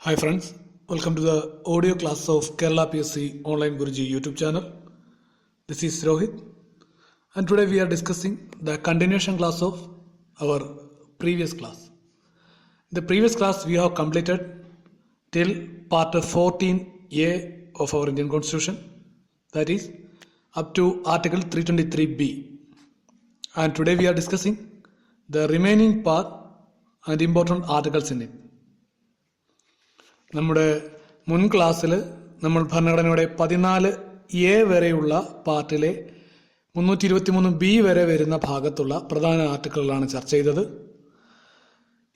Hi friends, welcome to the audio class of Kerala PSC Online Guruji YouTube channel. This is Rohit and today we are discussing the continuation class of our previous class. In the previous class we have completed till part 14A of our Indian Constitution, that is up to Article 323B, and today we are discussing the remaining part and important articles in it. നമ്മുടെ മുൻ ക്ലാസ്സിൽ നമ്മൾ ഭരണഘടനയുടെ 14A വരെയുള്ള പാർട്ടിലെ 323B വരെ വരുന്ന ഭാഗത്തുള്ള പ്രധാന ആർട്ടിക്കിളുകളാണ് ചർച്ച ചെയ്തത്.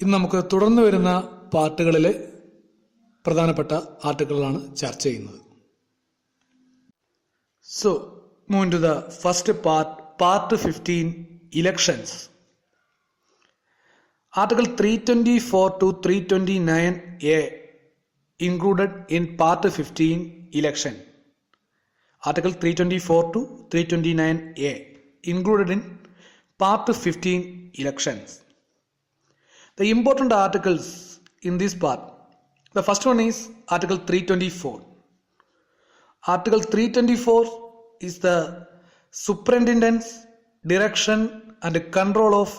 ഇന്ന് നമുക്ക് തുടർന്ന് വരുന്ന പാർട്ടുകളിലെ പ്രധാനപ്പെട്ട ആർട്ടിക്കിളുകളാണ് ചർച്ച ചെയ്യുന്നത്. So move to the first part 15, elections. Article 324 to 329A included in part 15 election. Article 324 to 329A included in part 15 elections. The important articles in this part, the first one is Article 324. Article 324 is the superintendence, direction and control of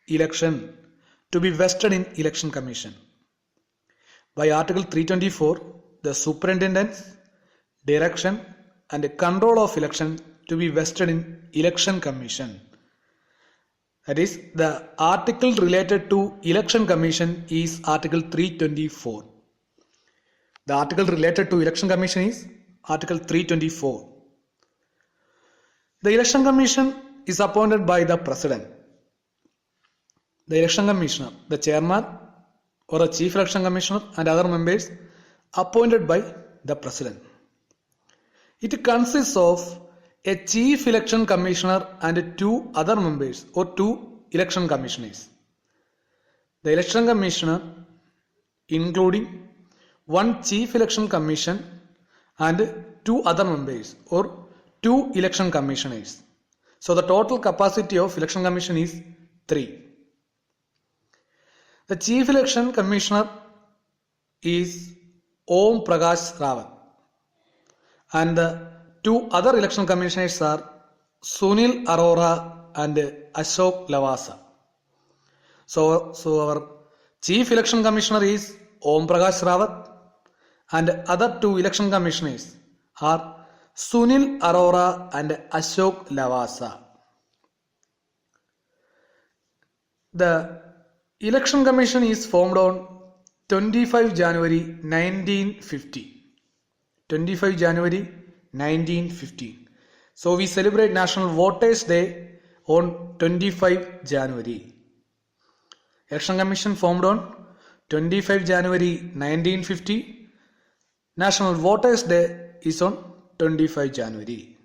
election to be vested in Election Commission. By Article 324, the superintendence, direction and control of election to be vested in Election Commission. That is, the article related to Election Commission is Article 324. The article related to Election Commission is Article 324. The Election Commission is appointed by the President. The Election Commissioner, the Chairman or a Chief Election Commissioner and other members appointed by the President. It consists of a Chief Election Commissioner and 2 other members or 2 election commissioners. The Election Commissioner including 1 Chief Election Commission and 2 other members or 2 election commissioners. So the total capacity of Election Commission is 3. The Chief Election Commissioner is Om Prakash Rawat and the 2 other election commissioners are Sunil Arora and Ashok Lavasa. So our Chief Election Commissioner is Om Prakash Rawat and other 2 election commissioners are Sunil Arora and Ashok Lavasa. The Election Commission is formed on 25 January 1950. 25 January 1950. So we celebrate National Voters Day on 25 January. Election Commission formed on 25 January 1950. National Voters Day is on 25 January.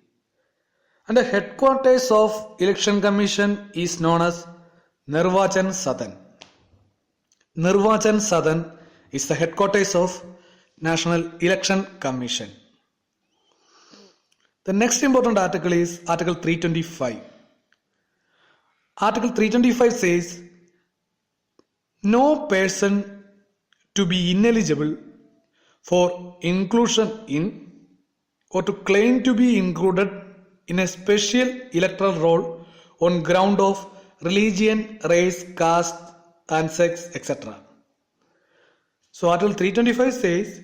And the headquarters of Election Commission is known as Nirvachan Sadan. Nirvachan Sadan is the headquarters of National Election Commission. The next important article is Article 325. Article 325 says, no person to be ineligible for inclusion in or to claim to be included in a special electoral roll on ground of religion, race, caste and sex, etc. So Article 325 says,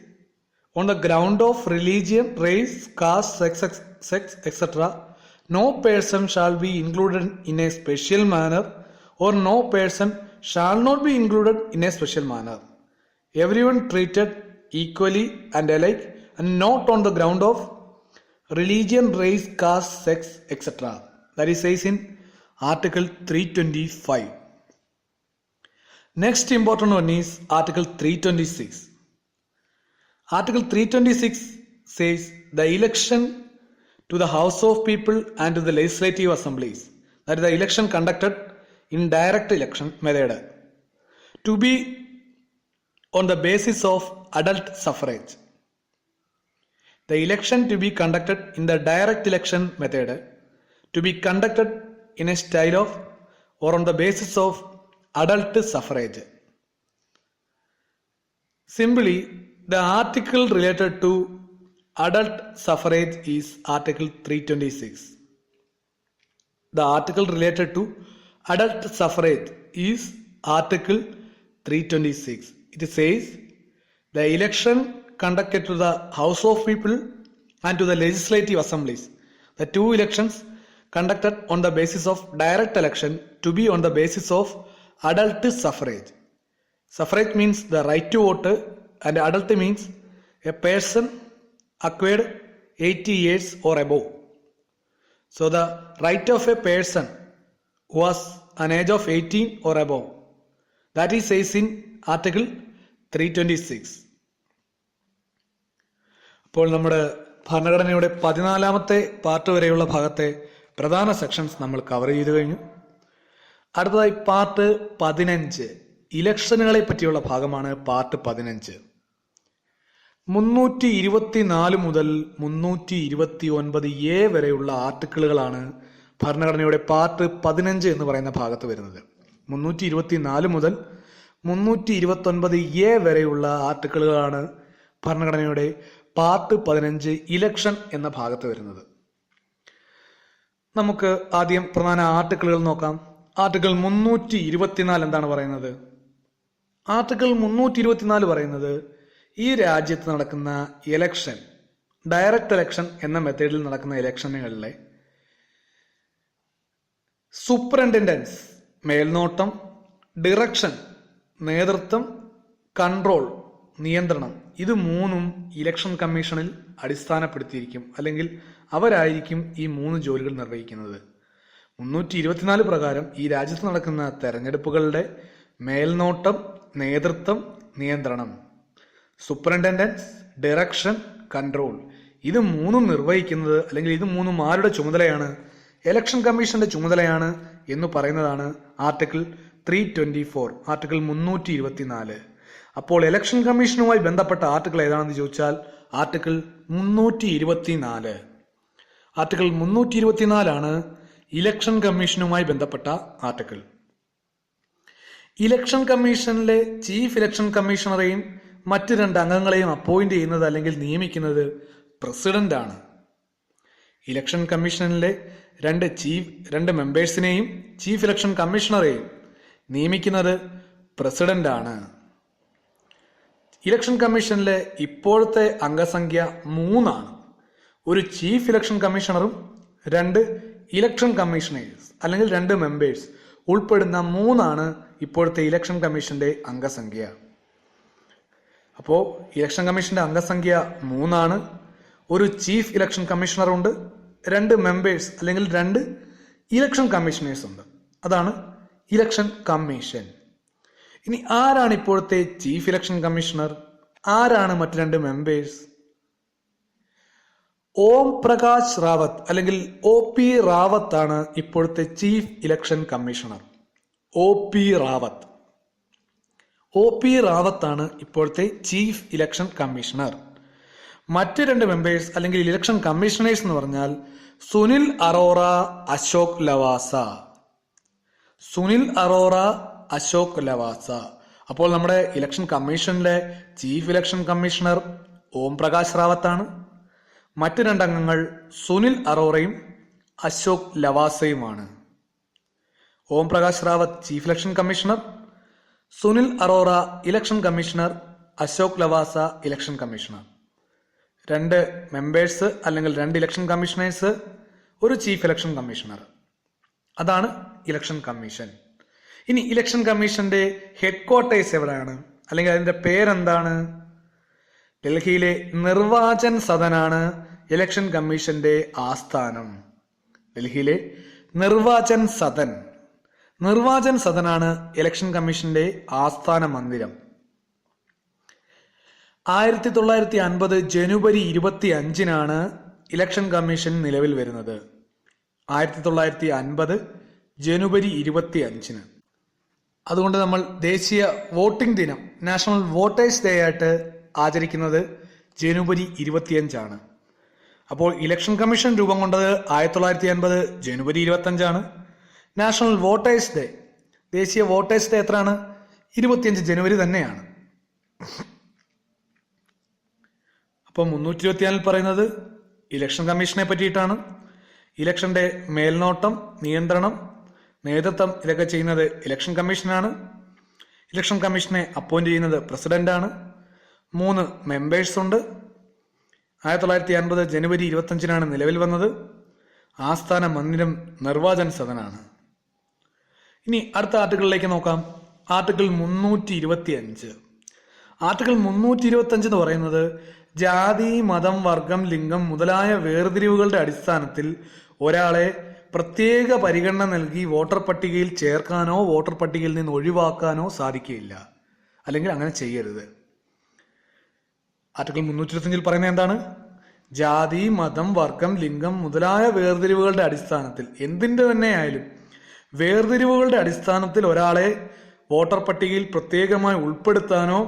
on the ground of religion, race, caste, sex, etc., no person shall be included in a special manner or no person shall not be included in a special manner. Everyone treated equally and alike and not on the ground of religion, race, caste, sex, etc. That is says in Article 325. Next important one is Article 326. Article 326 says the election to the House of People and to the Legislative Assemblies, that is the election conducted in direct election method, to be on the basis of adult suffrage. The election to be conducted in the direct election method to be conducted in a style of or on the basis of adult suffrage. Simply, the article related to adult suffrage is Article 326. The article related to adult suffrage is Article 326. It says, the election conducted to the House of People and to the Legislative Assemblies, the two elections conducted on the basis of direct election to be on the basis of adult suffrage. Suffrage means the right to vote, and adult means a person acquired 80 years or above. So the right of a person who was an age of 18 or above, that is says in Article 326. അപ്പോൾ നമ്മുടെ ഭരണഘടനയുടെ 14-ാമത്തെ part വരെയുള്ള ഭാഗത്തെ പ്രധാന sections നമ്മൾ cover ചെയ്തു കഴിഞ്ഞു. അടുത്തതായി പാർട്ട് 15 ഇലക്ഷനുകളെ പറ്റിയുള്ള ഭാഗമാണ് പാർട്ട് 15. 324 മുതൽ 329A വരെയുള്ള ആർട്ടിക്കിളുകളാണ് ഭരണഘടനയുടെ പാർട്ട് 15 എന്ന് പറയുന്ന ഭാഗത്ത് വരുന്നത്. 324 മുതൽ 329A വരെയുള്ള ആർട്ടിക്കിളുകളാണ് ഭരണഘടനയുടെ പാർട്ട് 15 ഇലക്ഷൻ എന്ന ഭാഗത്ത് വരുന്നത്. നമുക്ക് ആദ്യം പ്രധാന ആർട്ടിക്കിളുകൾ നോക്കാം. ആർട്ടിക്കിൾ 324 എന്താണ് പറയുന്നത്? ആർട്ടിക്കിൾ 324 പറയുന്നത് ഈ രാജ്യത്ത് നടക്കുന്ന ഇലക്ഷൻ, ഡയറക്റ്റ് ഇലക്ഷൻ എന്ന മെത്തേഡിൽ നടക്കുന്ന ഇലക്ഷനുകളിലെ സൂപ്രണ്ടൻഡൻസ് മേൽനോട്ടം, ഡിറക്ഷൻ നേതൃത്വം, കൺട്രോൾ നിയന്ത്രണം, ഇത് മൂന്നും ഇലക്ഷൻ കമ്മീഷനിൽ അടിസ്ഥാനപ്പെടുത്തിയിരിക്കും, അല്ലെങ്കിൽ അവരായിരിക്കും ഈ 3 ജോലികൾ നിർവഹിക്കുന്നത്. 324 പ്രകാരം ഈ രാജ്യത്ത് നടക്കുന്ന തെരഞ്ഞെടുപ്പുകളുടെ മേൽനോട്ടം, നേതൃത്വം, നിയന്ത്രണം, സൂപ്രണ്ടൻഡൻസ്, ഡിറക്ഷൻ, കൺട്രോൾ, ഇത് മൂന്നും നിർവഹിക്കുന്നത്, അല്ലെങ്കിൽ ഇത് മൂന്നും ആരുടെ ചുമതലയാണ്? ഇലക്ഷൻ കമ്മീഷന്റെ ചുമതലയാണ് എന്ന് പറയുന്നതാണ് ആർട്ടിക്കിൾ 324, ആർട്ടിക്കിൾ 324. അപ്പോൾ ഇലക്ഷൻ കമ്മീഷനുമായി ബന്ധപ്പെട്ട ആർട്ടിക്കിൾ ഏതാണെന്ന് ചോദിച്ചാൽ ആർട്ടിക്കിൾ 324. ആർട്ടിക്കിൾ 324 ഇലക്ഷൻ കമ്മീഷനുമായി ബന്ധപ്പെട്ട ആർട്ടിക്കിൾ. ഇലക്ഷൻ കമ്മീഷനിലെ ചീഫ് ഇലക്ഷൻ കമ്മീഷണറെയും മറ്റ് 2 അംഗങ്ങളെയും അപ്പോയിന്റ് ചെയ്യുന്നത് അല്ലെങ്കിൽ നിയമിക്കുന്നത് പ്രസിഡന്റ് ആണ്. ഇലക്ഷൻ കമ്മീഷനിലെ 2 മെമ്പേഴ്സിനെയും ചീഫ് ഇലക്ഷൻ കമ്മീഷണറെയും നിയമിക്കുന്നത് പ്രസിഡന്റ് ആണ്. ഇലക്ഷൻ കമ്മീഷനിലെ ഇപ്പോഴത്തെ അംഗസംഖ്യ 3 ആണ്. ഒരു ചീഫ് ഇലക്ഷൻ കമ്മീഷണറും 2 ഇലക്ഷൻ കമ്മീഷണേഴ്സ് അല്ലെങ്കിൽ 2 മെമ്പേഴ്സ് ഉൾപ്പെടുന്ന 3 ആണ് ഇപ്പോഴത്തെ ഇലക്ഷൻ കമ്മീഷന്റെ അംഗസംഖ്യ. അപ്പോൾ ഇലക്ഷൻ കമ്മീഷന്റെ അംഗസംഖ്യ 3 ആണ്. ഒരു ചീഫ് ഇലക്ഷൻ കമ്മീഷണർ ഉണ്ട്, 2 മെമ്പേഴ്സ് അല്ലെങ്കിൽ 2 ഇലക്ഷൻ കമ്മീഷണേഴ്സ് ഉണ്ട്. അതാണ് ഇലക്ഷൻ കമ്മീഷൻ. ഇനി ആരാണ് ഇപ്പോഴത്തെ ചീഫ് ഇലക്ഷൻ കമ്മീഷണർ? ആരാണ് മറ്റ് 2 മെമ്പേഴ്സ്? ഓം പ്രകാശ് റാവത്ത് അല്ലെങ്കിൽ OP റാവത്ത് ആണ് ഇപ്പോഴത്തെ chief election commissioner. OP Rawat ആണ് ഇപ്പോഴത്തെ ചീഫ് ഇലക്ഷൻ കമ്മീഷണർ. മറ്റ് 2 മെമ്പേഴ്സ് അല്ലെങ്കിൽ ഇലക്ഷൻ കമ്മീഷണേഴ്സ് എന്ന് പറഞ്ഞാൽ സുനിൽ അറോറ, അശോക് ലവാസ. അപ്പോൾ നമ്മുടെ ഇലക്ഷൻ കമ്മീഷനിലെ chief election commissioner Om Prakash Rawat ആണ്. മറ്റ് 2 അംഗങ്ങൾ സുനിൽ അറോറയും അശോക് ലവാസയുമാണ്. Om Prakash Rawat chief election commissioner, Sunil Arora election commissioner, Ashok Lavasa election commissioner. 2 members അല്ലെങ്കിൽ 2 ഇലക്ഷൻ കമ്മീഷണേഴ്സ്, ഒരു ചീഫ് ഇലക്ഷൻ കമ്മീഷണർ. അതാണ് ഇലക്ഷൻ കമ്മീഷൻ. ഇനി ഇലക്ഷൻ കമ്മീഷന്റെ ഹെഡ് ക്വാർട്ടേഴ്സ് എവിടെയാണ്, അല്ലെങ്കിൽ അതിന്റെ പേരെന്താണ്? ഡൽഹിയിലെ നിർവാചൻ സദനാണ് ഇലക്ഷൻ കമ്മീഷന്റെ ആസ്ഥാനം. ഡൽഹിയിലെ നിർവാചൻ സദനാണ് ഇലക്ഷൻ കമ്മീഷന്റെ ആസ്ഥാന മന്ദിരം. 1950 ജനുവരി 25 ഇലക്ഷൻ കമ്മീഷൻ നിലവിൽ വരുന്നത്. 1950 ജനുവരി 25. അതുകൊണ്ട് നമ്മൾ ദേശീയ വോട്ടിംഗ് ദിനം, നാഷണൽ വോട്ടേഴ്സ് ഡേ ആയിട്ട് ആചരിക്കുന്നത് ജനുവരി 25. അപ്പോൾ ഇലക്ഷൻ കമ്മീഷൻ രൂപം കൊണ്ടത് 1950 ജനുവരി 25. നാഷണൽ വോട്ടേഴ്സ് ഡേ, ദേശീയ വോട്ടേഴ്സ് ഡേ എത്രയാണ്? 25 ജനുവരി തന്നെയാണ്. അപ്പോൾ 324 പറയുന്നത് ഇലക്ഷൻ കമ്മീഷനെ പറ്റിയിട്ടാണ്. ഇലക്ഷന്റെ മേൽനോട്ടം, നിയന്ത്രണം, നേതൃത്വം ഇതൊക്കെ ചെയ്യുന്നത് ഇലക്ഷൻ കമ്മീഷനാണ്. ഇലക്ഷൻ കമ്മീഷനെ അപ്പോയിന്റ് ചെയ്യുന്നത് പ്രസിഡന്റാണ്. 3 മെമ്പേഴ്സ് ഉണ്ട്. 1950 ജനുവരി 25 നിലവിൽ വന്നത്. ആസ്ഥാന മന്ദിരം നിർവാചൻ സദനാണ്. ഇനി അടുത്ത ആർട്ടിക്കിളിലേക്ക് നോക്കാം. ആർട്ടിക്കിൾ 325. ആർട്ടിക്കിൾ 325 എന്ന് പറയുന്നത് ജാതി, മതം, വർഗം, ലിംഗം മുതലായ വേർതിരിവുകളുടെ അടിസ്ഥാനത്തിൽ ഒരാളെ പ്രത്യേക പരിഗണന നൽകി വോട്ടർ പട്ടികയിൽ ചേർക്കാനോ വോട്ടർ പട്ടികയിൽ നിന്ന് ഒഴിവാക്കാനോ സാധിക്കുകയില്ല, അല്ലെങ്കിൽ അങ്ങനെ ചെയ്യരുത്. ആർട്ടിക്കിൾ 325 പറയുന്നത് എന്താണ്? ജാതി, മതം, വർഗം, ലിംഗം മുതലായ വേർതിരിവുകളുടെ അടിസ്ഥാനത്തിൽ, എന്തിൻ്റെ തന്നെ ആയാലും വേർതിരിവുകളുടെ അടിസ്ഥാനത്തിൽ ഒരാളെ വോട്ടർ പട്ടികയിൽ പ്രത്യേകമായി ഉൾപ്പെടുത്താനോ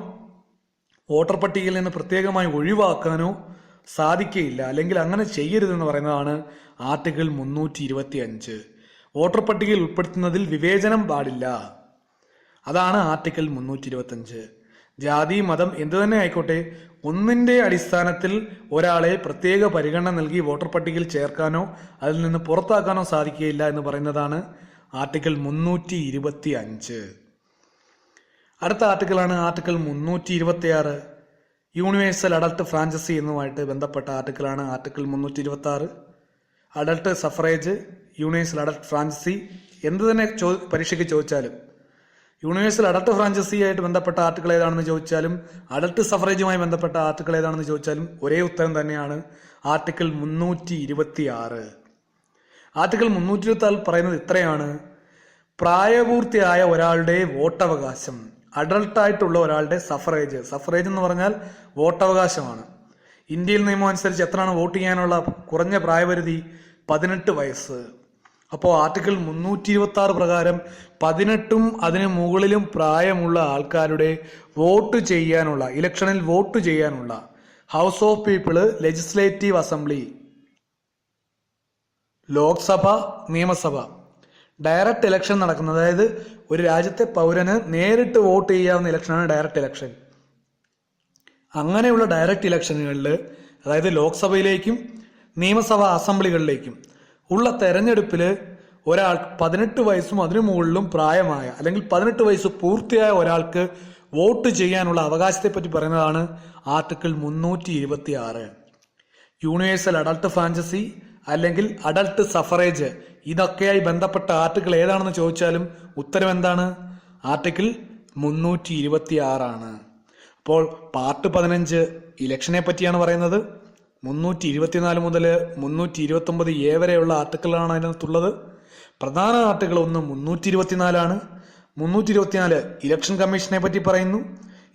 വോട്ടർ പട്ടികയിൽ നിന്ന് പ്രത്യേകമായി ഒഴിവാക്കാനോ സാധിക്കുകയില്ല, അല്ലെങ്കിൽ അങ്ങനെ ചെയ്യരുതെന്ന് പറയുന്നതാണ് ആർട്ടിക്കിൾ 325. വോട്ടർ പട്ടികയിൽ ഉൾപ്പെടുത്തുന്നതിൽ വിവേചനം പാടില്ല. അതാണ് ആർട്ടിക്കിൾ 325. ജാതി, മതം എന്തു തന്നെ ആയിക്കോട്ടെ, ഒന്നിന്റെ അടിസ്ഥാനത്തിൽ ഒരാളെ പ്രത്യേക പരിഗണന നൽകി വോട്ടർ പട്ടികയിൽ ചേർക്കാനോ അതിൽ നിന്ന് പുറത്താക്കാനോ സാധിക്കുകയില്ല എന്ന് പറയുന്നതാണ് ആർട്ടിക്കിൾ 325. അടുത്ത ആർട്ടിക്കിളാണ് ആർട്ടിക്കിൾ 326. യൂണിവേഴ്സൽ അഡൾട്ട് ഫ്രാഞ്ചൈസി എന്നുമായിട്ട് ബന്ധപ്പെട്ട ആർട്ടിക്കിളാണ് article 326. Adult suffrage, universal adult franchise എന്ത് തന്നെ പരീക്ഷയ്ക്ക് ചോദിച്ചാലും, യൂണിവേഴ്സൽ അഡൾട്ട് ഫ്രാഞ്ചൈസി ആയിട്ട് ബന്ധപ്പെട്ട ആർട്ടിക്കിൾ ഏതാണെന്ന് ചോദിച്ചാലും അഡൾട്ട് സഫറേജുമായി ബന്ധപ്പെട്ട ആർട്ടിക്കിൾ ഏതാണെന്ന് ചോദിച്ചാലും ഒരേ ഉത്തരം തന്നെയാണ് ആർട്ടിക്കിൾ 326. ആർട്ടിക്കിൾ 326 പറയുന്നത് ഇത്രയാണ്: പ്രായപൂർത്തിയായ ഒരാളുടെ വോട്ടവകാശം, അഡൾട്ടായിട്ടുള്ള ഒരാളുടെ സഫറേജ് എന്ന് പറഞ്ഞാൽ വോട്ടവകാശമാണ്. ഇന്ത്യയിൽ നിയമം അനുസരിച്ച് എത്രയാണ് വോട്ട് ചെയ്യാനുള്ള കുറഞ്ഞ പ്രായപരിധി? 18 വയസ്സ്. അപ്പോൾ ആർട്ടിക്കിൾ 326 പ്രകാരം 18ഉം അതിന് മുകളിലും പ്രായമുള്ള ആൾക്കാരുടെ വോട്ട് ചെയ്യാനുള്ള, ഇലക്ഷനിൽ വോട്ട് ചെയ്യാനുള്ള house of people, legislative assembly, Lok Sabha, നിയമസഭ, ഡയറക്റ്റ് ഇലക്ഷൻ നടക്കുന്നത്, അതായത് ഒരു രാജ്യത്തെ പൗരന് നേരിട്ട് വോട്ട് ചെയ്യാവുന്ന ഇലക്ഷനാണ് ഡയറക്റ്റ് ഇലക്ഷൻ. അങ്ങനെയുള്ള ഡയറക്റ്റ് ഇലക്ഷനുകളിൽ, അതായത് ലോക്സഭയിലേക്കും നിയമസഭാ അസംബ്ലികളിലേക്കും ഉള്ള തെരഞ്ഞെടുപ്പിൽ ഒരാൾ 18 വയസ്സും അതിനു മുകളിലും പ്രായമായ, അല്ലെങ്കിൽ 18 വയസ്സ് പൂർത്തിയായ ഒരാൾക്ക് വോട്ട് ചെയ്യാനുള്ള അവകാശത്തെ പറ്റി പറയുന്നതാണ് ആർട്ടിക്കിൾ 326. യൂണിവേഴ്സൽ അഡൾട്ട് ഫ്രാഞ്ചൈസി അല്ലെങ്കിൽ അഡൾട്ട് സഫറേജ്, ഇതൊക്കെയായി ബന്ധപ്പെട്ട ആർട്ടിക്കിൾ ഏതാണെന്ന് ചോദിച്ചാലും ഉത്തരം എന്താണ്? ആർട്ടിക്കിൾ 326 ആണ്. അപ്പോൾ പാർട്ട് 15 ഇലക്ഷനെ പറ്റിയാണ് പറയുന്നത്. 324 മുതൽ 329A വരെയുള്ള ആർട്ടിക്കിളാണ് അതിനകത്തുള്ളത്. പ്രധാന ആർട്ടിക്കിൾ 1 324 324 ഇലക്ഷൻ കമ്മീഷനെ പറ്റി പറയുന്നു.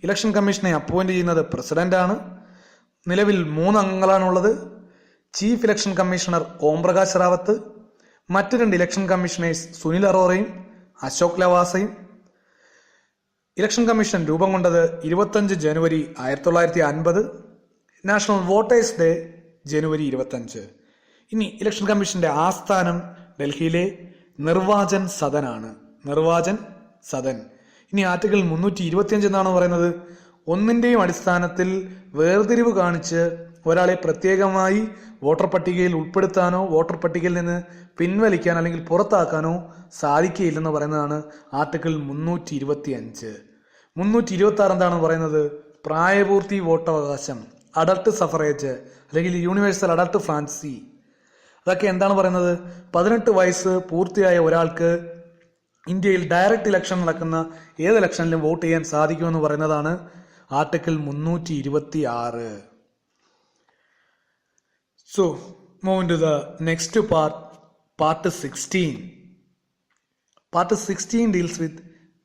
ഇലക്ഷൻ കമ്മീഷനെ അപ്പോയിന്റ് ചെയ്യുന്നത് പ്രസിഡന്റ് ആണ്. നിലവിൽ 3 അംഗങ്ങളാണുള്ളത്: chief election commissioner Om Prakash Rawat, മറ്റ് 2 ഇലക്ഷൻ കമ്മീഷണേഴ്സ് സുനിൽ അറോറയും അശോക് ലവാസയും. ഇലക്ഷൻ കമ്മീഷൻ രൂപം കൊണ്ടത് 25 ജനുവരി 1950. നാഷണൽ വോട്ടേഴ്സ് ഡേ ജനുവരി 25. ഇനി ഇലക്ഷൻ കമ്മീഷന്റെ ആസ്ഥാനം ഡൽഹിയിലെ നിർവാചൻ സദനാണ്. നിർവാചൻ സദൻ. ഇനി ആർട്ടിക്കിൾ 325 എന്നാണ് പറയുന്നത്: ഒന്നിന്റെയും അടിസ്ഥാനത്തിൽ വേർതിരിവ് കാണിച്ച് ഒരാളെ പ്രത്യേകമായി വോട്ടർ പട്ടികയിൽ ഉൾപ്പെടുത്താനോ വോട്ടർ പട്ടികയിൽ നിന്ന് പിൻവലിക്കാൻ അല്ലെങ്കിൽ പുറത്താക്കാനോ സാധിക്കുകയില്ലെന്ന് പറയുന്നതാണ് ആർട്ടിക്കിൾ 325. 326 എന്താണ് പറയുന്നത്? പ്രായപൂർത്തി വോട്ടവകാശം, അഡൾട്ട് സഫറേജ് അല്ലെങ്കിൽ യൂണിവേഴ്സൽ അഡൾട്ട് ഫ്രാഞ്ചൈസി, അതൊക്കെ എന്താണ് പറയുന്നത്? 18 വയസ്സ് പൂർത്തിയായ ഒരാൾക്ക് ഇന്ത്യയിൽ ഡയറക്റ്റ് ഇലക്ഷൻ നടക്കുന്ന ഏത് ഇലക്ഷനിലും വോട്ട് ചെയ്യാൻ സാധിക്കുമെന്ന് പറയുന്നതാണ് article 326. So, moving to the next part, part 16. Part 16 deals with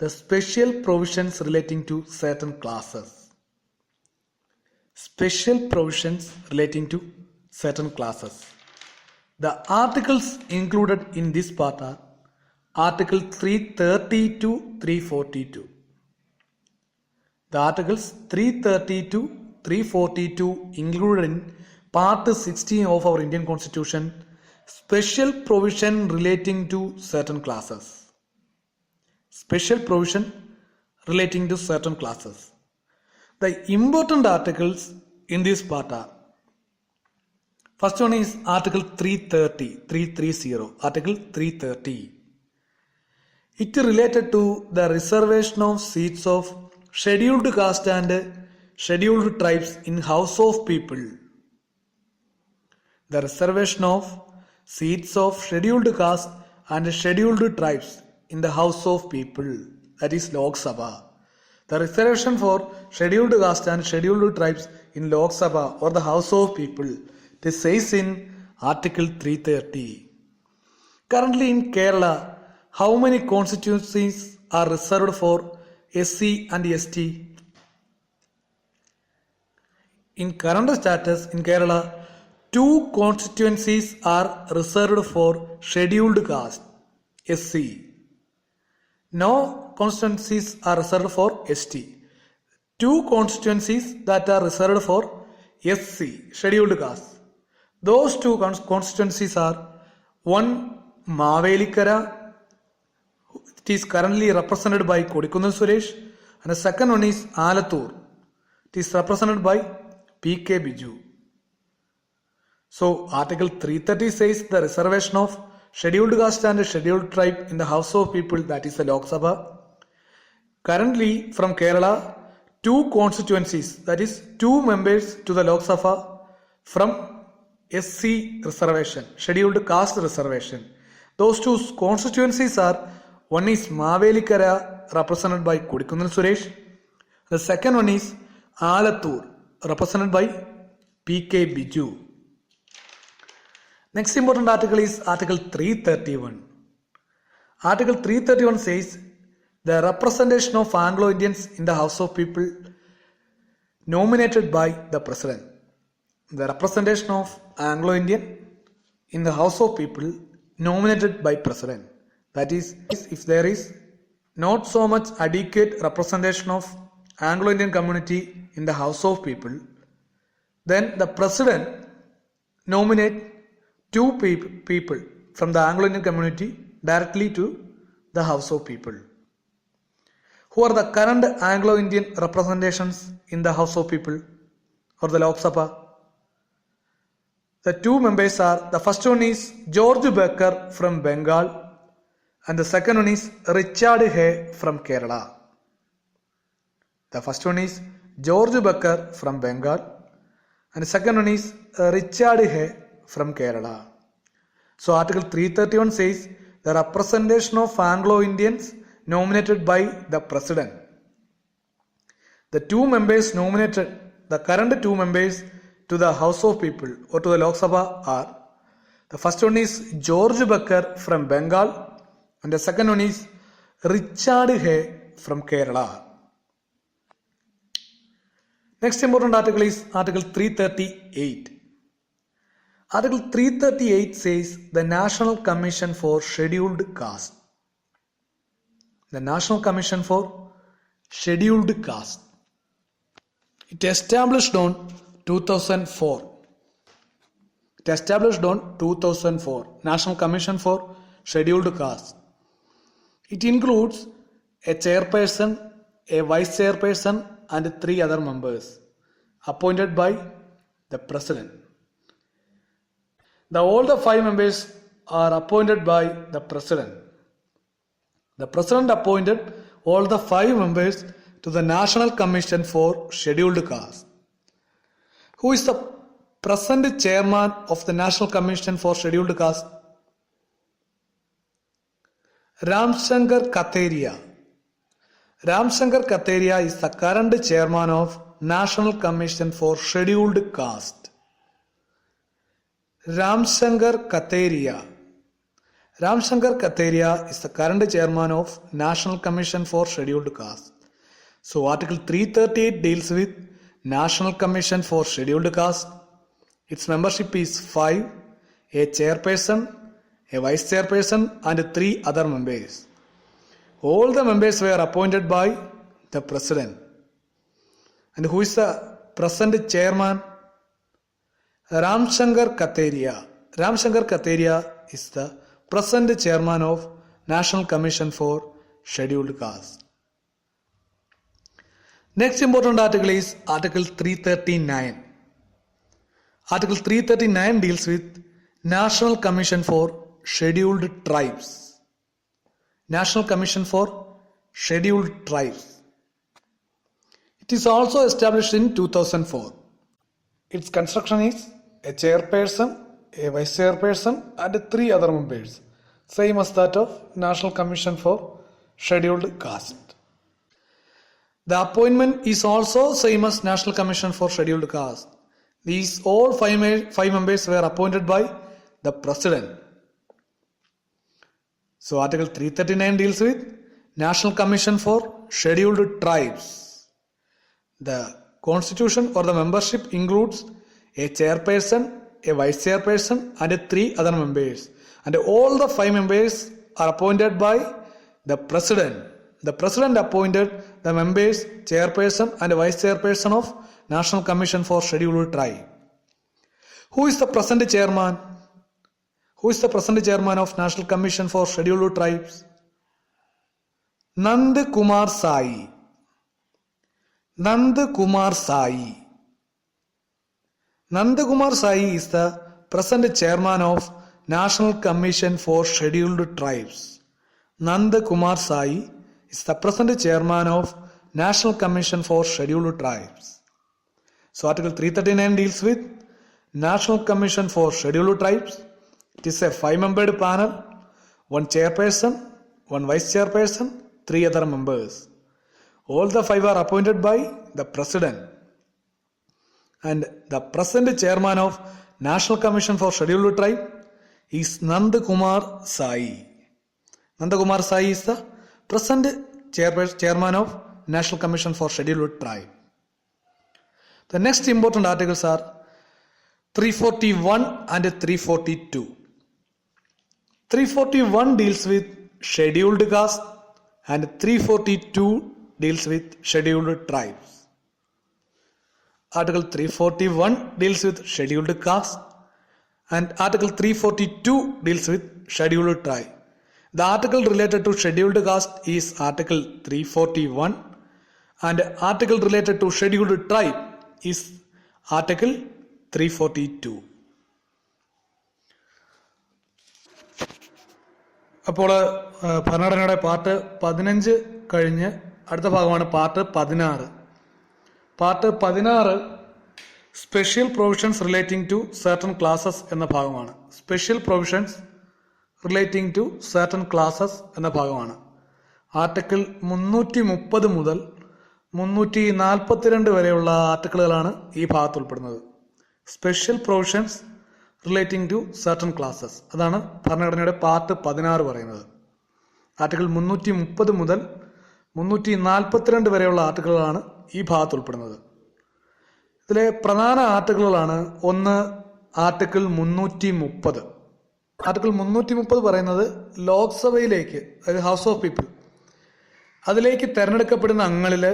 the special provisions relating to certain classes. Special provisions relating to certain classes. The articles included in this part are Article 330 to 342. The Articles 330 to 342 included in Part 16 of our Indian Constitution, special provision relating to certain classes. Special provision relating to certain classes. The important articles in this part are First one is Article 330. Article 330. It related to the reservation of seats of scheduled caste and scheduled tribes in House of People. The reservation of seats of scheduled caste and scheduled tribes in the House of People, that is Lok Sabha. The reservation for scheduled caste and scheduled tribes in Lok Sabha or the House of People, it says in Article 330. Currently in Kerala, how many constituencies are reserved for SC and ST? In current status in Kerala, 2 constituencies are reserved for scheduled caste, SC. No constituencies are reserved for ST. 2 constituencies that are reserved for SC, scheduled caste. Those 2 constituencies are one Mavelikara, it is currently represented by Kodikundan Suresh, and the second one is Alathur, it is represented by P.K. Biju. So Article 330 says the reservation of scheduled caste and scheduled tribe in the House of People, that is the Lok Sabha. Currently from Kerala, 2 constituencies, that is 2 members to the Lok Sabha from SC reservation, scheduled caste reservation. Those 2 constituencies are, one is Mavelikara represented by Kodikundan Suresh, the second one is Alathur represented by P.K. Biju. Next important article is Article 331. Article 331 says the representation of Anglo-Indians in the House of People nominated by the President. The representation of Anglo-Indian in the House of People nominated by President. That is, if there is not so much adequate representation of Anglo-Indian community in the House of People, then the President nominate 2 people from the Anglo-Indian community directly to the House of People. Who are the current Anglo-Indian representations in the House of People or the Lok Sabha? The 2 members are, the first one is George Becker from Bengal and the second one is Richard Hay from Kerala. The first one is George Becker from Bengal and the second one is Richard Hay from Kerala. So Article 331 says the representation of Anglo-Indians nominated by the President. The 2 members nominated, the current 2 members to the House of People or to the Lok Sabha are, the first one is George Becker from Bengal and the second one is Richard Hay from Kerala. Next important article is Article 338. Article 338 says the National Commission for Scheduled Caste. The National Commission for Scheduled Caste. It established on 2004. It established on 2004. National Commission for Scheduled Caste. It includes a chairperson, a vice chairperson and 3 other members appointed by the President. All the 5 members are appointed by the President. The President appointed all the 5 members to the National Commission for Scheduled Caste. Who is the present chairman of the National Commission for Scheduled Caste? Ramshankar Katheria. Ramshankar Katheria is the current chairman of National Commission for Scheduled Caste. Ramshankar Katheria. Ramshankar Katheria is the current chairman of National Commission for Scheduled Caste. So Article 338 deals with National Commission for Scheduled Caste. Its membership is 5, a chairperson, a vice chairperson and 3 other members. All the members were appointed by the President. And who is the present chairman? Ramshankar Katheria. Ramshankar Katheria is the present chairman of National Commission for Scheduled Caste. Next important article is Article 339. Article 339 deals with National Commission for Scheduled Tribes. National Commission for Scheduled Tribes. It is also established in 2004. Its construction is a chairperson, a vice chairperson and 3 other members, same as that of National Commission for Scheduled Caste. The appointment is also same as National Commission for Scheduled Caste. These all five members were appointed by the President. So Article 339 deals with National Commission for Scheduled Tribes. The constitution or the membership includes a chairperson, a vice chairperson and 3 other members. And all the 5 members are appointed by the President. The President appointed the members, chairperson and vice chairperson of National Commission for Scheduled Tribe. Who is the present chairman? Who is the present chairman of National Commission for Scheduled Tribes? Nand Kumar Sai. Nand Kumar Sai. Nand Kumar Sai is the present chairman of National Commission for Scheduled Tribes. Nand Kumar Sai is the present chairman of National Commission for Scheduled Tribes. So Article 339 deals with National Commission for Scheduled Tribes. It is a 5-membered panel, 1 chairperson, 1 vice chairperson, 3 other members. All the 5 are appointed by the President. And the present chairman of National Commission for Scheduled Tribe is Nand Kumar Sai. Nand Kumar Sai is the present chairman of National Commission for Scheduled Tribe. The next important articles are 341 and 342. 341 deals with Scheduled Caste and 342 deals with Scheduled Tribes. Article 341 deals with Scheduled Caste and Article 342 deals with Scheduled Tribe. The article related to Scheduled Caste is Article 341 and article related to Scheduled Tribe is Article 342. അപ്പോൾ ഭരണഘടനയുടെ part 15 കഴിഞ്ഞ് അടുത്ത ഭാഗമാണ് part 16. Part 16 special provisions relating to certain classes എന്ന ഭാഗമാണ്. Special provisions relating to certain classes എന്ന ഭാഗമാണ്. Article 330 മുതൽ 342 വരെയുള്ള ആർട്ടിക്കിളുകളാണ് ഈ ഭാഗത്ത് ഉൾപ്പെടുന്നത്. Special provisions relating to certain classes, അതാണ് ഭരണഘടനയുടെ പാർട്ട് 16 പറയുന്നത്. ആർട്ടിക്കിൾ 330 മുതൽ 342 വരെയുള്ള ആർട്ടിക്കിളുകളാണ് ഈ ഭാഗത്ത് ഉൾപ്പെടുന്നത്. ഇതിലെ പ്രധാന ആർട്ടിക്കിളുകളാണ്: 1 ആർട്ടിക്കിൾ 330. ആർട്ടിക്കിൾ 330 പറയുന്നത് ലോക്സഭയിലേക്ക്, അതായത് ഹൗസ് ഓഫ് പീപ്പിൾ, അതിലേക്ക് തിരഞ്ഞെടുക്കപ്പെടുന്ന അംഗങ്ങളിൽ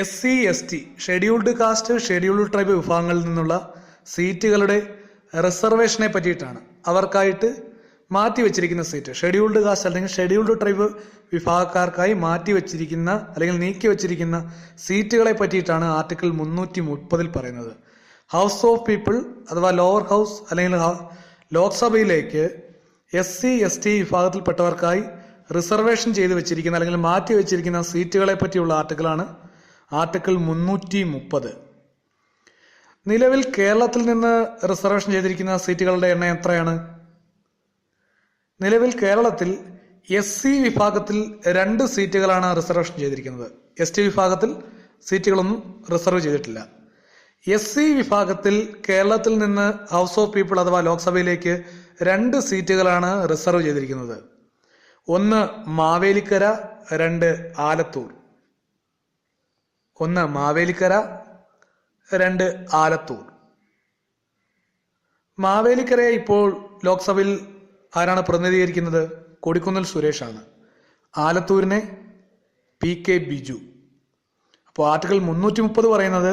SC/ST scheduled caste, scheduled tribe വിഭാഗങ്ങളിൽ നിന്നുള്ള സീറ്റുകളുടെ റിസർവേഷനെ പറ്റിയിട്ടാണ്. അവർക്കായിട്ട് മാറ്റിവെച്ചിരിക്കുന്ന സീറ്റ്, ഷെഡ്യൂൾഡ് കാസ്റ്റ് അല്ലെങ്കിൽ ഷെഡ്യൂൾഡ് ട്രൈബ് വിഭാഗക്കാർക്കായി മാറ്റിവെച്ചിരിക്കുന്ന അല്ലെങ്കിൽ നീക്കി വെച്ചിരിക്കുന്ന സീറ്റുകളെ പറ്റിയിട്ടാണ് ആർട്ടിക്കിൾ 330 പറയുന്നത്. ഹൗസ് ഓഫ് പീപ്പിൾ അഥവാ ലോവർ ഹൗസ് അല്ലെങ്കിൽ ലോക്സഭയിലേക്ക് SC/ST വിഭാഗത്തിൽപ്പെട്ടവർക്കായി റിസർവേഷൻ ചെയ്ത് വെച്ചിരിക്കുന്ന അല്ലെങ്കിൽ മാറ്റി വെച്ചിരിക്കുന്ന സീറ്റുകളെ പറ്റിയുള്ള ആർട്ടിക്കിളാണ് ആർട്ടിക്കിൾ 330. നിലവിൽ കേരളത്തിൽ നിന്ന് റിസർവേഷൻ ചെയ്തിരിക്കുന്ന സീറ്റുകളുടെ എണ്ണം എത്രയാണ്? നിലവിൽ കേരളത്തിൽ SC വിഭാഗത്തിൽ 2 സീറ്റുകളാണ് റിസർവേഷൻ ചെയ്തിരിക്കുന്നത്. ST വിഭാഗത്തിൽ സീറ്റുകളൊന്നും റിസർവ് ചെയ്തിട്ടില്ല. SC വിഭാഗത്തിൽ കേരളത്തിൽ നിന്ന് ഹൗസ് ഓഫ് പീപ്പിൾ അഥവാ ലോക്സഭയിലേക്ക് 2 സീറ്റുകളാണ് റിസർവ് ചെയ്തിരിക്കുന്നത്. 1 മാവേലിക്കര, 2 ആലത്തൂർ. 1 മാവേലിക്കര, 2 ആലത്തൂർ. മാവേലിക്കരയെ ഇപ്പോൾ ലോക്സഭയിൽ ആരാണ് പ്രതിനിധീകരിക്കുന്നത്? കൊടിക്കുന്നിൽ സുരേഷാണ്. ആലത്തൂരിനെ PK ബിജു. അപ്പോൾ ആർട്ടിക്കിൾ 330 പറയുന്നത്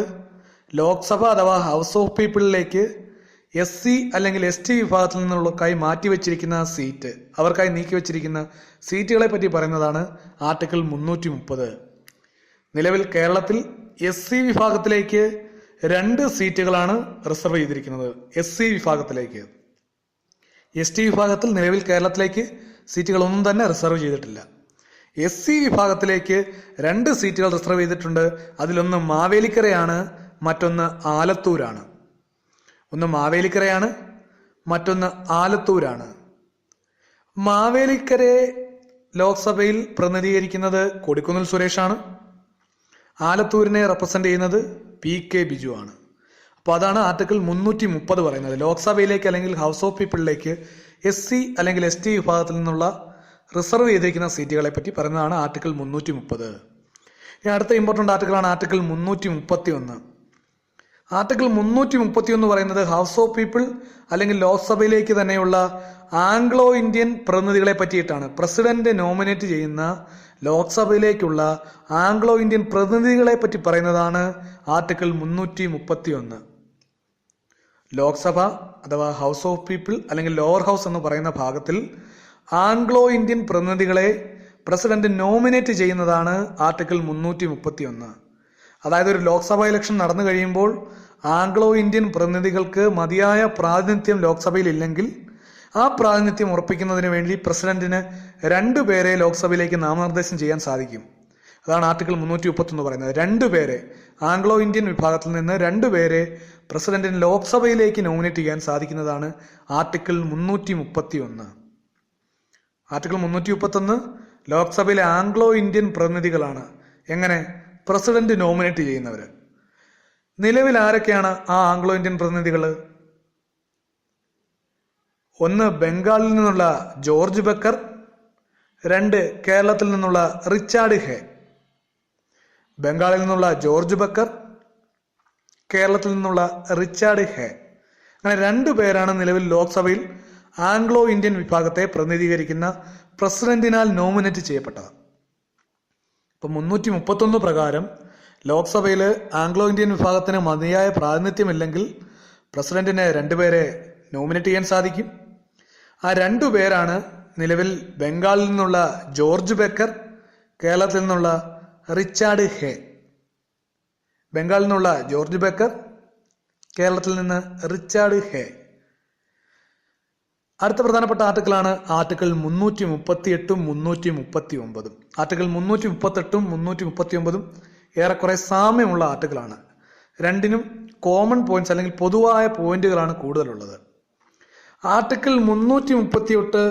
ലോക്സഭ അഥവാ ഹൗസ് ഓഫ് പീപ്പിളിലേക്ക് SC അല്ലെങ്കിൽ ST വിഭാഗത്തിൽ നിന്നുള്ളവർക്കായി മാറ്റിവെച്ചിരിക്കുന്ന സീറ്റ്, അവർക്കായി നീക്കി വെച്ചിരിക്കുന്ന സീറ്റുകളെ പറ്റി പറയുന്നതാണ് ആർട്ടിക്കിൾ 330. നിലവിൽ കേരളത്തിൽ SC വിഭാഗത്തിലേക്ക് 2 സീറ്റുകളാണ് റിസർവ് ചെയ്തിരിക്കുന്നത് SC വിഭാഗത്തിലേക്ക്. ST വിഭാഗത്തിൽ നിലവിൽ കേരളത്തിലേക്ക് സീറ്റുകളൊന്നും തന്നെ റിസർവ് ചെയ്തിട്ടില്ല. SC വിഭാഗത്തിലേക്ക് 2 സീറ്റുകൾ റിസർവ് ചെയ്തിട്ടുണ്ട്. അതിലൊന്ന് മാവേലിക്കരയാണ്, മറ്റൊന്ന് ആലത്തൂരാണ്. ഒന്ന് മാവേലിക്കരയാണ്, മറ്റൊന്ന് ആലത്തൂരാണ്. മാവേലിക്കരയെ ലോക്സഭയിൽ പ്രതിനിധീകരിക്കുന്നത് കൊടിക്കുന്നിൽ സുരേഷാണ്. ആലത്തൂരിനെ റെപ്രസെന്റ് ചെയ്യുന്നത് PK ബിജു ആണ്. അപ്പോൾ അതാണ് ആർട്ടിക്കിൾ 330 പറയുന്നത്. ലോക്സഭയിലേക്ക് അല്ലെങ്കിൽ ഹൗസ് ഓഫ് പീപ്പിളിലേക്ക് SC അല്ലെങ്കിൽ ST വിഭാഗത്തിൽ നിന്നുള്ള റിസർവ് ചെയ്തിരിക്കുന്ന സീറ്റുകളെ പറ്റി പറയുന്നതാണ് ആർട്ടിക്കിൾ 330. ഇനി അടുത്ത ഇമ്പോർട്ടൻ്റ് ആർട്ടിക്കിളാണ് ആർട്ടിക്കിൾ 331. ആർട്ടിക്കിൾ 331 പറയുന്നത് ഹൗസ് ഓഫ് പീപ്പിൾ അല്ലെങ്കിൽ ലോക്സഭയിലേക്ക് തന്നെയുള്ള ആംഗ്ലോ ഇന്ത്യൻ പ്രതിനിധികളെ പറ്റിയിട്ടാണ്. പ്രസിഡന്റ് നോമിനേറ്റ് ചെയ്യുന്ന ലോക്സഭയിലേക്കുള്ള ആംഗ്ലോ ഇന്ത്യൻ പ്രതിനിധികളെ പറ്റി പറയുന്നതാണ് ആർട്ടിക്കിൾ 331. ലോക്സഭ അഥവാ ഹൗസ് ഓഫ് പീപ്പിൾ അല്ലെങ്കിൽ ലോവർ ഹൗസ് എന്ന് പറയുന്ന ഭാഗത്തിൽ ആംഗ്ലോ ഇന്ത്യൻ പ്രതിനിധികളെ പ്രസിഡന്റ് നോമിനേറ്റ് ചെയ്യുന്നതാണ് ആർട്ടിക്കിൾ 331. അതായത് ഒരു ലോക്സഭ ഇലക്ഷൻ നടന്നു കഴിയുമ്പോൾ ആംഗ്ലോ ഇന്ത്യൻ പ്രതിനിധികൾക്ക് മതിയായ പ്രാതിനിധ്യം ലോക്സഭയിൽ ഇല്ലെങ്കിൽ ആ പ്രാതിനിധ്യം ഉറപ്പിക്കുന്നതിന് വേണ്ടി പ്രസിഡന്റിന് 2 പേരെ ലോക്സഭയിലേക്ക് നാമനിർദ്ദേശം ചെയ്യാൻ സാധിക്കും. അതാണ് ആർട്ടിക്കിൾ 331 പറയുന്നത്. 2 പേരെ, ആംഗ്ലോ ഇന്ത്യൻ വിഭാഗത്തിൽ നിന്ന് 2 പേരെ പ്രസിഡന്റിന് ലോക്സഭയിലേക്ക് നോമിനേറ്റ് ചെയ്യാൻ സാധിക്കുന്നതാണ് ആർട്ടിക്കിൾ 331. ആർട്ടിക്കിൾ 331 ലോക്സഭയിലെ ആംഗ്ലോ ഇന്ത്യൻ പ്രതിനിധികളാണ്. എങ്ങനെ? പ്രസിഡന്റ് നോമിനേറ്റ് ചെയ്യുന്നവര്. നിലവിൽ ആരൊക്കെയാണ് ആ ആംഗ്ലോ ഇന്ത്യൻ പ്രതിനിധികൾ? ഒന്ന് ബംഗാളിൽ നിന്നുള്ള ജോർജ് ബക്കർ, 2 കേരളത്തിൽ നിന്നുള്ള റിച്ചാർഡ് ഹേ. ബംഗാളിൽ നിന്നുള്ള ജോർജ് ബക്കർ, കേരളത്തിൽ നിന്നുള്ള റിച്ചാർഡ് ഹേ. അങ്ങനെ 2 പേരാണ് നിലവിൽ ലോക്സഭയിൽ ആംഗ്ലോ ഇന്ത്യൻ വിഭാഗത്തെ പ്രതിനിധീകരിക്കുന്ന പ്രസിഡന്റിനാൽ നോമിനേറ്റ് ചെയ്യപ്പെട്ടത്. ഇപ്പൊ 331 പ്രകാരം ലോക്സഭയിൽ ആംഗ്ലോ ഇന്ത്യൻ വിഭാഗത്തിന് മതിയായ പ്രാതിനിധ്യമില്ലെങ്കിൽ പ്രസിഡന്റിന് 2 പേരെ നോമിനേറ്റ് ചെയ്യാൻ സാധിക്കും. ആ 2 പേരാണ് നിലവിൽ ബംഗാളിൽ നിന്നുള്ള ജോർജ് ബക്കർ, കേരളത്തിൽ നിന്നുള്ള റിച്ചാർഡ് ഹേ. ബംഗാളിൽ നിന്നുള്ള ജോർജ് ബക്കർ, കേരളത്തിൽ നിന്ന് റിച്ചാർഡ് ഹേ. അടുത്ത പ്രധാനപ്പെട്ട ആർട്ടിക്കിളാണ് ആർട്ടിക്കിൾ 338ഉം 339. ആർട്ടിക്കിൾ 338ഉം 339ഉം ഏറെക്കുറെ സാമ്യമുള്ള ആർട്ടിക്കിളാണ്. രണ്ടിനും കോമൺ പോയിന്റ്സ് അല്ലെങ്കിൽ പൊതുവായ പോയിന്റുകളാണ് കൂടുതലുള്ളത്. ആർട്ടിക്കിൾ 338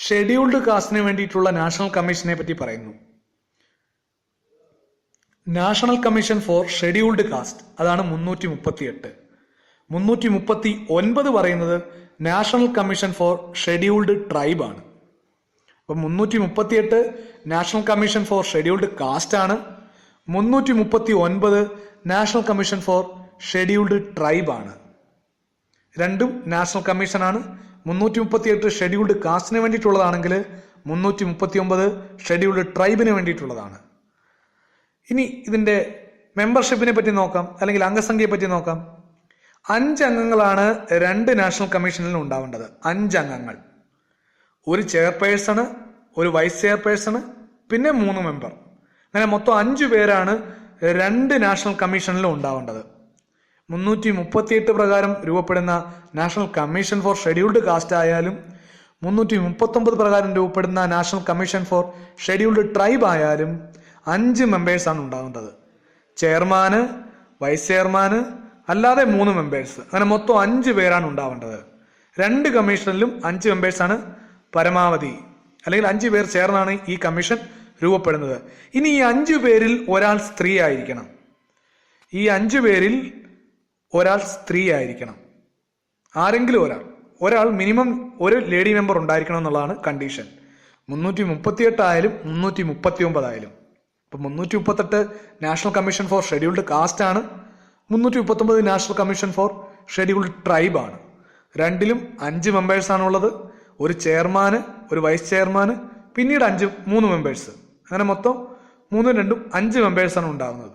ഷെഡ്യൂൾഡ് കാസ്റ്റിന് വേണ്ടിയിട്ടുള്ള നാഷണൽ കമ്മീഷനെ പറ്റി പറയുന്നു. National commission for scheduled cast, അതാണ് 338. 339 പറയുന്നത് national commission for scheduled tribe ആണ്. അപ്പൊ 338 national commission for scheduled caste ആണ്. 339 national commission for scheduled tribe ആണ്. രണ്ടും നാഷണൽ കമ്മീഷനാണ്. 338 ഷെഡ്യൂൾഡ് കാസ്റ്റിന് വേണ്ടിയിട്ടുള്ളതാണെങ്കിൽ 339 ഷെഡ്യൂൾഡ് ട്രൈബിന് വേണ്ടിയിട്ടുള്ളതാണ്. ഇനി ഇതിന്റെ മെമ്പർഷിപ്പിനെ പറ്റി നോക്കാം, അല്ലെങ്കിൽ അംഗസംഖ്യയെ പറ്റി നോക്കാം. 5 അംഗങ്ങളാണ് 2 നാഷണൽ കമ്മീഷനിൽ ഉണ്ടാവേണ്ടത്. 5 അംഗങ്ങൾ, ഒരു ചെയർപേഴ്സണ്, ഒരു വൈസ് ചെയർപേഴ്സണ്, പിന്നെ 3 മെമ്പർ. അങ്ങനെ മൊത്തം 5 പേരാണ് 2 നാഷണൽ കമ്മീഷനിലും ഉണ്ടാവേണ്ടത്. 338 പ്രകാരം രൂപപ്പെടുന്ന national commission for scheduled caste ആയാലും 339 പ്രകാരം രൂപപ്പെടുന്ന national commission for scheduled tribe ആയാലും 5 മെമ്പേഴ്സാണ് ഉണ്ടാവേണ്ടത്. ചെയർമാന്, വൈസ് ചെയർമാന്, അല്ലാതെ 3 മെമ്പേഴ്സ്. അങ്ങനെ മൊത്തം 5 പേരാണ് ഉണ്ടാവേണ്ടത്. 2 കമ്മീഷനിലും 5 മെമ്പേഴ്സാണ് പരമാവധി, അല്ലെങ്കിൽ 5 പേർ ചേർന്നാണ് ഈ കമ്മീഷൻ രൂപപ്പെടുന്നത്. ഇനി ഈ 5 പേരിൽ ഒരാൾ സ്ത്രീ ആയിരിക്കണം. ഈ 5 പേരിൽ ഒരാൾ സ്ത്രീ ആയിരിക്കണം. ആരെങ്കിലും ഒരാൾ മിനിമം ഒരു ലേഡി മെമ്പർ ഉണ്ടായിരിക്കണം എന്നുള്ളതാണ് കണ്ടീഷൻ. 338 ആയാലും 339 ആയാലും. ഇപ്പൊ 338 national commission for scheduled caste ആണ്. 339 national commission for scheduled tribe ആണ്. രണ്ടിലും 5 മെമ്പേഴ്സ് ആണുള്ളത്. ഒരു ചെയർമാന്, ഒരു വൈസ് ചെയർമാന്, പിന്നീട് 3 മെമ്പേഴ്സ്. അങ്ങനെ മൊത്തം 3 2 5 മെമ്പേഴ്സാണ് ഉണ്ടാകുന്നത്.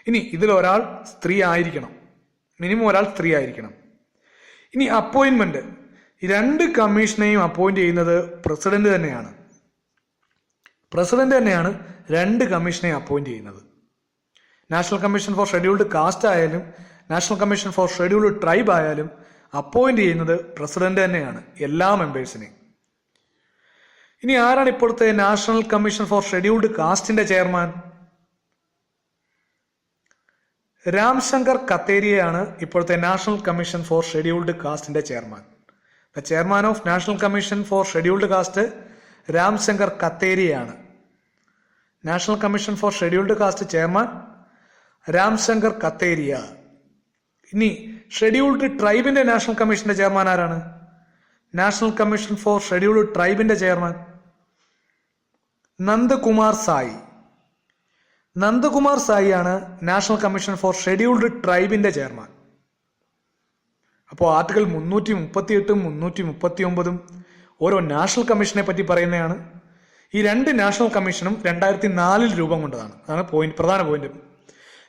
ഇനി ഇതിൽ ഒരാൾ സ്ത്രീ ആയിരിക്കണം, മിനിമം ഒരാൾ സ്ത്രീ ആയിരിക്കണം. ഇനി അപ്പോയിന്റ്മെന്റ്, 2 കമ്മീഷനെയും അപ്പോയിന്റ് ചെയ്യുന്നത് പ്രസിഡന്റ് തന്നെയാണ്. പ്രസിഡന്റ് തന്നെയാണ് 2 കമ്മീഷനെയും അപ്പോയിന്റ് ചെയ്യുന്നത്. National commission for scheduled caste ആയാലും national commission for scheduled tribe ആയാലും അപ്പോയിന്റ് ചെയ്യുന്നത് പ്രസിഡന്റ് തന്നെയാണ് എല്ലാ മെമ്പേഴ്സിനെയും. ഇനി ആരാണ് ഇപ്പോഴത്തെ നാഷണൽ കമ്മീഷൻ ഫോർ ഷെഡ്യൂൾഡ് കാസ്റ്റിന്റെ ചെയർമാൻ? രാംശങ്കർ കത്തേരിയയാണ് ഇപ്പോഴത്തെ നാഷണൽ കമ്മീഷൻ ഫോർ ഷെഡ്യൂൾഡ് കാസ്റ്റിന്റെ chairman. The chairman of national commission for scheduled caste Ramshankar കത്തേരിയയാണ്. National commission for scheduled caste chairman Ramshankar കത്തേരിയ. ഇനി ഷെഡ്യൂൾഡ് ട്രൈബിന്റെ നാഷണൽ കമ്മീഷന്റെ ചെയർമാൻ ആരാണ്? നാഷണൽ കമ്മീഷൻ ഫോർ ഷെഡ്യൂൾഡ് ട്രൈബിന്റെ ചെയർമാൻ നന്ദകുമാർ സായി. നന്ദകുമാർ സായി ആണ് നാഷണൽ കമ്മീഷൻ ഫോർ ഷെഡ്യൂൾഡ് ട്രൈബിന്റെ chairman. അപ്പോൾ ആർട്ടിക്കിൾ 338 339 ഓരോ നാഷണൽ കമ്മീഷനെ പറ്റി പറയുന്നതാണ്. ഈ രണ്ട് നാഷണൽ കമ്മീഷനും 2004 രൂപം കൊണ്ടതാണ്. അതാണ് പ്രധാന പോയിന്റ്.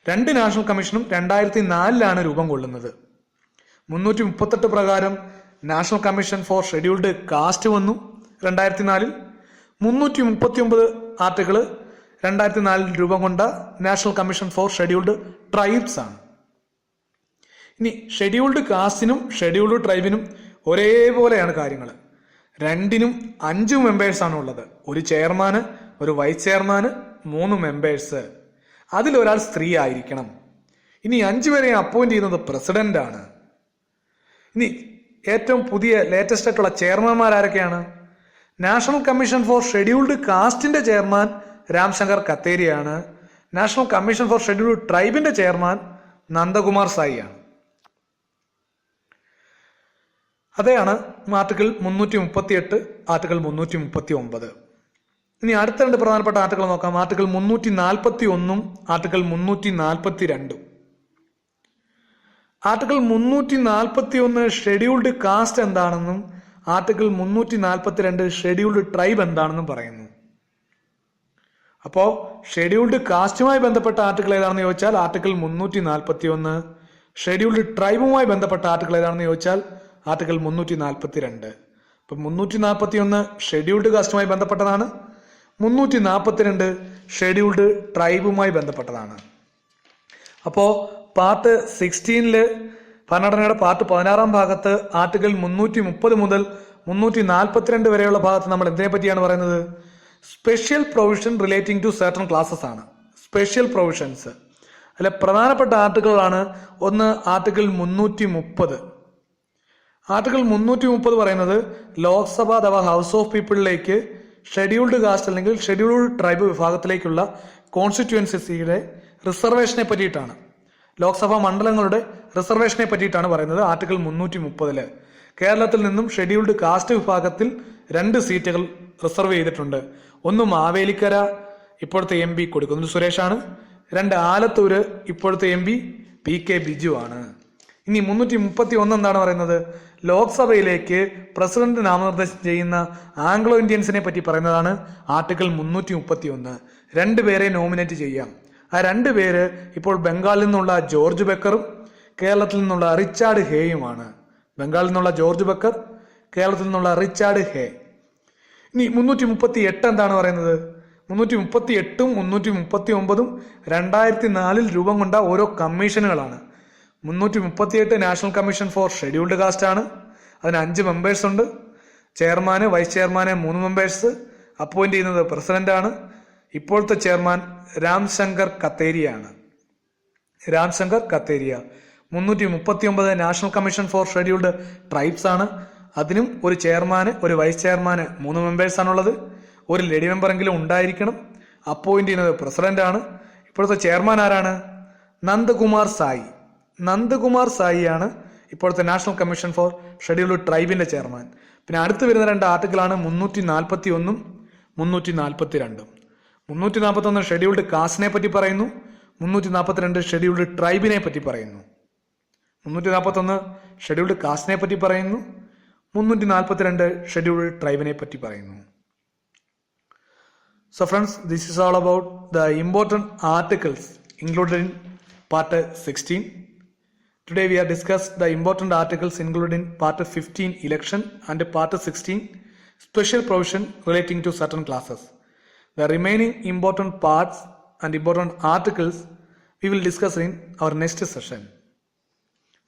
രണ്ട് നാഷണൽ കമ്മീഷനും 2004 രൂപം കൊള്ളുന്നത്. 338 പ്രകാരം national commission for scheduled cast വന്നു 2004. 339 ആർട്ടിക്കിള് 2004 രൂപം കൊണ്ട national commission for scheduled tribes ആണ്. ഇനി ഷെഡ്യൂൾഡ് കാസ്റ്റിനും ഷെഡ്യൂൾഡ് ട്രൈബിനും ഒരേപോലെയാണ് കാര്യങ്ങൾ. രണ്ടിനും 5 മെമ്പേഴ്സാണ് ഉള്ളത്. ഒരു ചെയർമാന്, ഒരു വൈസ് ചെയർമാന്, 3 മെമ്പേഴ്സ്. അതിലൊരാൾ സ്ത്രീ ആയിരിക്കണം. ഇനി 5 പേരെയും അപ്പോയിന്റ് ചെയ്യുന്നത് പ്രസിഡന്റ് ആണ്. ഇനി ഏറ്റവും പുതിയ ലേറ്റസ്റ്റ് ആയിട്ടുള്ള ചെയർമാൻമാർ ആരൊക്കെയാണ്? നാഷണൽ കമ്മീഷൻ ഫോർ ഷെഡ്യൂൾഡ് കാസ്റ്റിന്റെ ചെയർമാൻ രാംശങ്കർ കത്തേരിയാണ്. നാഷണൽ കമ്മീഷൻ ഫോർ ഷെഡ്യൂൾഡ് ട്രൈബിന്റെ ചെയർമാൻ നന്ദകുമാർ സായി ആണ്. അതെയാണ് ആർട്ടിക്കിൾ 338, ആർട്ടിക്കിൾ 339. ഇനി അടുത്ത 2 പ്രധാനപ്പെട്ട ആർട്ടിക്കിൾ നോക്കാം. Article 341 article 342. Article 341 scheduled caste എന്താണെന്നും ആർട്ടിക്കിൾ 342 ഷെഡ്യൂൾഡ് ട്രൈബ് എന്താണെന്നും പറയുന്നു. അപ്പോൾ ഷെഡ്യൂൾഡ് കാസ്റ്റുമായി ബന്ധപ്പെട്ട ആർട്ടിക്കിൾ ഏതാണെന്ന് ചോദിച്ചാൽ ആർട്ടിക്കിൾ 341. ഷെഡ്യൂൾഡ് ട്രൈബുമായി ബന്ധപ്പെട്ട ആർട്ടിക്കിൾ ഏതാണെന്ന് ചോദിച്ചാൽ ആർട്ടിക്കിൾ 342. ഇപ്പം 341 ഷെഡ്യൂൾഡ് കാസ്റ്റുമായി ബന്ധപ്പെട്ടതാണ്. 342 ഷെഡ്യൂൾഡ് ട്രൈബുമായി ബന്ധപ്പെട്ടതാണ്. അപ്പോൾ പാർട്ട് 16 ഭരണഘടനയുടെ പാർട്ട് 16 ഭാഗത്ത് ആർട്ടിക്കിൾ 330 മുതൽ 342 വരെയുള്ള ഭാഗത്ത് നമ്മൾ എന്തിനെ പറ്റിയാണ് പറയുന്നത്? Special provision relating to certain classes ആണ്. സ്പെഷ്യൽ പ്രൊവിഷൻസ് അല്ലെ പ്രധാനപ്പെട്ട ആർട്ടിക്കിളാണ്. ഒന്ന് ആർട്ടിക്കിൾ 330. ആർട്ടിക്കിൾ 330 പറയുന്നത് ലോക്സഭ അഥവാ ഹൗസ് ഓഫ് പീപ്പിളിലേക്ക് ഷെഡ്യൂൾഡ് കാസ്റ്റ് അല്ലെങ്കിൽ ഷെഡ്യൂൾഡ് ട്രൈബ് വിഭാഗത്തിലേക്കുള്ള കോൺസ്റ്റിറ്റ്യുവൻസിയുടെ റിസർവേഷനെ പറ്റിയിട്ടാണ്. ലോക്സഭാ മണ്ഡലങ്ങളുടെ റിസർവേഷനെ പറ്റിയിട്ടാണ് പറയുന്നത്. ആർട്ടിക്കിൾ 330 കേരളത്തിൽ നിന്നും ഷെഡ്യൂൾഡ് കാസ്റ്റ് വിഭാഗത്തിൽ 2 സീറ്റുകൾ റിസർവ് ചെയ്തിട്ടുണ്ട്. ഒന്ന് മാവേലിക്കര ഇപ്പോഴത്തെ MP കൊടുക്കുന്നത് സുരേഷാണ്. 2 ആലത്തൂര് ഇപ്പോഴത്തെ MP PK ബിജു ആണ്. ഇനി 331 എന്താണ് പറയുന്നത്? ലോക്സഭയിലേക്ക് പ്രസിഡന്റ് നാമനിർദ്ദേശം ചെയ്യുന്ന ആംഗ്ലോ ഇന്ത്യൻസിനെ പറ്റി പറയുന്നതാണ് ആർട്ടിക്കിൾ 331. 2 പേരെ നോമിനേറ്റ് ചെയ്യാം. ആ 2 പേര് ഇപ്പോൾ ബംഗാളിൽ നിന്നുള്ള ജോർജ് ബക്കറും കേരളത്തിൽ നിന്നുള്ള റിച്ചാർഡ് ഹേയുമാണ്. ബംഗാളിൽ നിന്നുള്ള ജോർജ് ബക്കർ, കേരളത്തിൽ നിന്നുള്ള റിച്ചാർഡ് ഹേ. ഇനി 338 എന്താണ് പറയുന്നത്? 338ഉം 339ഉം 2004 രൂപം കൊണ്ട ഓരോ കമ്മീഷനുകളാണ്. 338 national commission for scheduled caste ആണ്. അതിന് 5 മെമ്പേഴ്സ് ഉണ്ട്. ചെയർമാന്, വൈസ് ചെയർമാന് 3 മെമ്പേഴ്സ്. അപ്പോയിന്റ് ചെയ്യുന്നത് പ്രസിഡന്റ് ആണ്. ഇപ്പോഴത്തെ ചെയർമാൻ രാംശങ്കർ കത്തേരിയാണ്. Ramshankar Katheria. 339 national commission for scheduled tribes ആണ്. അതിനും ഒരു ചെയർമാന്, ഒരു വൈസ് ചെയർമാന് 3 മെമ്പേഴ്സ് ആണുള്ളത്. ഒരു ലേഡി മെമ്പറെങ്കിലും ഉണ്ടായിരിക്കണം. അപ്പോയിന്റ് ചെയ്യുന്നത് പ്രസിഡന്റ് ആണ്. ഇപ്പോഴത്തെ ചെയർമാൻ ആരാണ്? നന്ദകുമാർ സായി. നന്ദകുമാർ സായി ആണ് ഇപ്പോഴത്തെ നാഷണൽ കമ്മീഷൻ ഫോർ ഷെഡ്യൂൾഡ് ട്രൈബിന്റെ ചെയർമാൻ. പിന്നെ അടുത്ത് വരുന്ന 2 ആർട്ടിക്കിളാണ് 341 342. 341 ഷെഡ്യൂൾഡ് കാസ്റ്റിനെ പറ്റി പറയുന്നു. 342 ഷെഡ്യൂൾഡ് ട്രൈബിനെ പറ്റി പറയുന്നു. 341 ഷെഡ്യൂൾഡ് കാസ്റ്റിനെ പറ്റി പറയുന്നു. 342 ഷെഡ്യൂൾഡ് ട്രൈബിനെ പറ്റി പറയുന്നു. So friends, this is all about the important articles included in part 16. Today we have discussed the important articles included in part 15 election and part 16 special provision relating to certain classes. The remaining important parts and important articles we will discuss in our next session.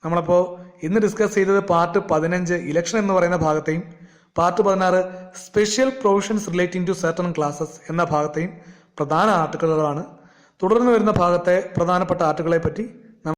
നമ്മളപ്പോൾ ഇന്ന് discuss ചെയ്തത് part 15 election എന്ന് പറയുന്ന ഭാഗത്തെയും part 16 special provisions relating to certain classes എന്ന ഭാഗത്തെയും പ്രധാന ആർട്ടിക്കിളുകളാണ്. തുടർന്ന് വരുന്ന ഭാഗത്തെ പ്രധാനപ്പെട്ട ആർട്ടിക്കിളെ പറ്റി